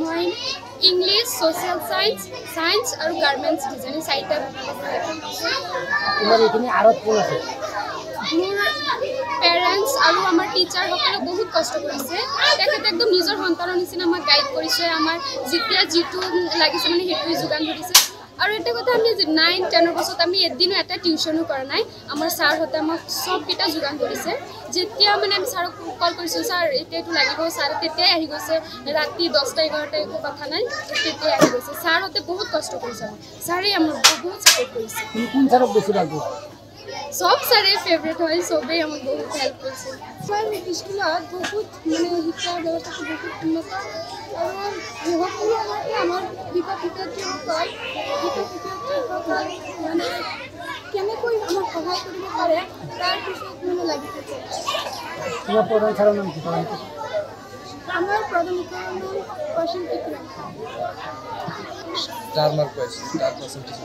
মই English social science আৰু গাৰ্মেন্টছ design চাৰিটা তোমাৰ এইখিনি আৰত কোন আছে মোৰ পেৰেণ্টছ আৰু আমাৰ টিচাৰ সকলে বহুত কষ্ট কৰিছে তেখেতে একদম নিজৰ সন্তানৰ নিচিনা আমাক গাইড কৰিছে আমাৰ যেতিয়া যিটো লাগিছে মানে সেইটো যোগান ধৰিছে আৰু এটা কথা আমি 9-10 বছৰত আমি এদিনো এটা টিউশনো কৰা নাই আমাৰ ছাৰ হতে আমাক সব কিটা যোগান ধৰিছে যেতিয়া মানে আমি ছাৰক কল কৰিছো ছাৰ এটাইটো লাগিব ছাৰ তেতিয়াই আহি গৈছে ৰাতি 10টা-11টা একো কথা নাই তেতিয়াই আহি গৈছে ছাৰ হতে বহুত কষ্ট কৰিছে ছাৰে আমাক বহুত সাপোৰ্ট কৰিছে কোন ছাৰক বেছি ভাল পাওঁ সব সাৰে ফেভাৰিট হয় সবেই আমাক বহুত হেল্প কৰিছে আমাৰ স্কুলত বহুত মানে শিক্ষাৰ ব্যৱস্থাটো বহুত উন্নত আৰু সকলো আমাৰ শিক্ষক-শিক্ষয়িত্ৰীসকল মানে কেনেকৈ আমাক সহায় কৰিব পাৰে তাৰ পিছত মানে লাগি থাকে তোমাৰ প্ৰধান ছাৰৰ নাম কি আমাৰ প্ৰধান শিক্ষকৰ নাম প্ৰশান্ত টিকৰা स्टार मार्क पाइছে स्टार परसेंटेज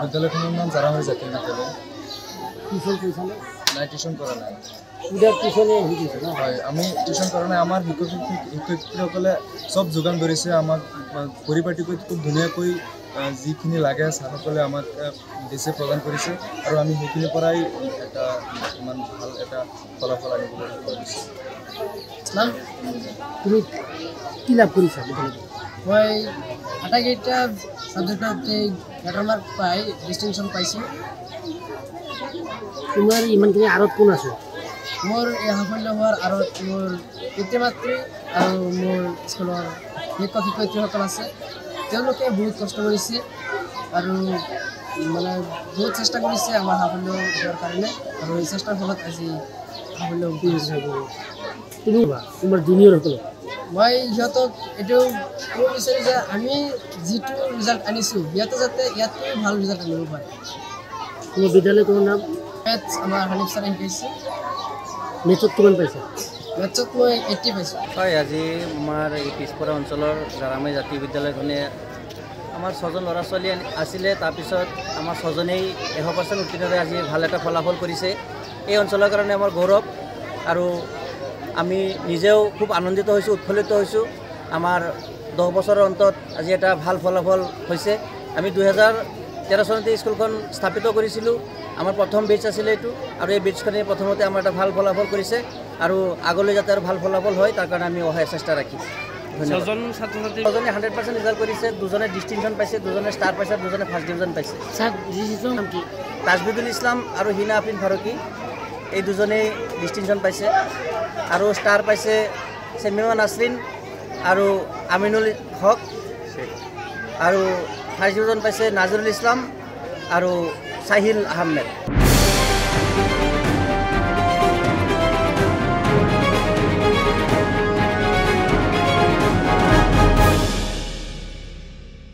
বিদ্যালয়খনৰ নাম জাৰামাৰী জাতীয় বিদ্যালয় টিউশন কৰিছানে নাই টিউশন কৰা নাই উদা টিউশনে শিকিছে না হয় আমি টিউশন কৰা নাই আমাৰ শিক্ষক-শিক্ষয়িত্ৰীসকলে সব যোগান ধৰিছে আমাক পৰিপাটিকৈ খুব ধুনীয়াকৈ যিখিনি লাগে ছাৰসকলে আমাক দিছে প্ৰদান কৰিছে আৰু আমি সেইখিনিৰ পৰাই এটা ইমান ভাল এটা ফলাফল আনিবলৈ পাৰিছোঁ ইছলাম তুমি কি লাভ কৰিছা মই আটাইকেইটা সাবজেক্টতে লেটাৰ মাৰ্ক পাই ডিষ্টিংশ্যন পাইছোঁ তোমাৰ ইমানখিনি আৰত কোন আছে মোৰ এই সাফল্য হোৱাৰ আঁৰত মোৰ পিতৃ মাতৃ আৰু মোৰ স্কুলৰ শিক্ষক শিক্ষয়িত্ৰীসকল আছে তেওঁলোকে বহুত কষ্ট কৰিছে আৰু মানে বহুত চেষ্টা কৰিছে আমাৰ সাফল্য হোৱাৰ কাৰণে আৰু এই চেষ্টাৰ ফলত আজি সাফল্য হৈছে তুমি তোমাৰ জুনিয়ৰসকলক মই সিহঁতক এইটো ক'ব বিচাৰোঁ যে আমি যিটো ৰিজাল্ট আনিছোঁ সিহঁতে যাতে ইয়াতকৈ ভাল ৰিজাল্ট আনিব পাৰে তোমাৰ বিদ্যালয়খনৰ নাম মেথছ আমাৰ হানিফ ছাৰে শিকাইছে মেথছত কিমান পাইছা মেথছত মই 80 পাইছোঁ হয় আজি আমাৰ এই পিছপৰা অঞ্চলৰ জাৰামাৰী জাতীয় বিদ্যালয়খনে আমাৰ 6জন ল'ৰা ছোৱালী আছিলে তাৰপিছত আমাৰ 6জনেই 100% উত্তীৰ্ণৰে আজি ভাল এটা ফলাফল কৰিছে এই অঞ্চলৰ কাৰণে আমাৰ গৌৰৱ আৰু আমি নিজেও খুব আনন্দিত হৈছোঁ উৎফুল্লিত হৈছোঁ আমাৰ 10 বছৰৰ অন্তত আজি এটা ভাল ফলাফল হৈছে আমি 2013 চনতে স্কুলখন স্থাপিত কৰিছিলোঁ আমাৰ প্ৰথম বেচ আছিলে এইটো আৰু এই বেচখনে প্ৰথমতে আমাৰ এটা ভাল ফলাফল কৰিছে আৰু আগলৈ যাতে আৰু ভাল ফলাফল হয় তাৰ কাৰণে আমি অহায় চেষ্টা ৰাখিম ছজন ছাত্ৰ-ছাত্ৰী 100% ৰিজাল্ট কৰিছে দুজনে ডিষ্টিংশ্যন পাইছে দুজনে ষ্টাৰ পাইছে দুজনে ফাৰ্ষ্ট ডিভিজন পাইছে তাজবিদুল ইছলাম আৰু হিনা আফৰিন ফাৰুকী এই দুজনেই ডিষ্টিংশ্যন পাইছে আৰু ষ্টাৰ পাইছে চেমিমা নাছৰিন আৰু আমিনুল হক আৰু ফাৰ্ষ্ট ডিভিজন পাইছে নাজৰুল ইছলাম আৰু সাহিল আহমেদ।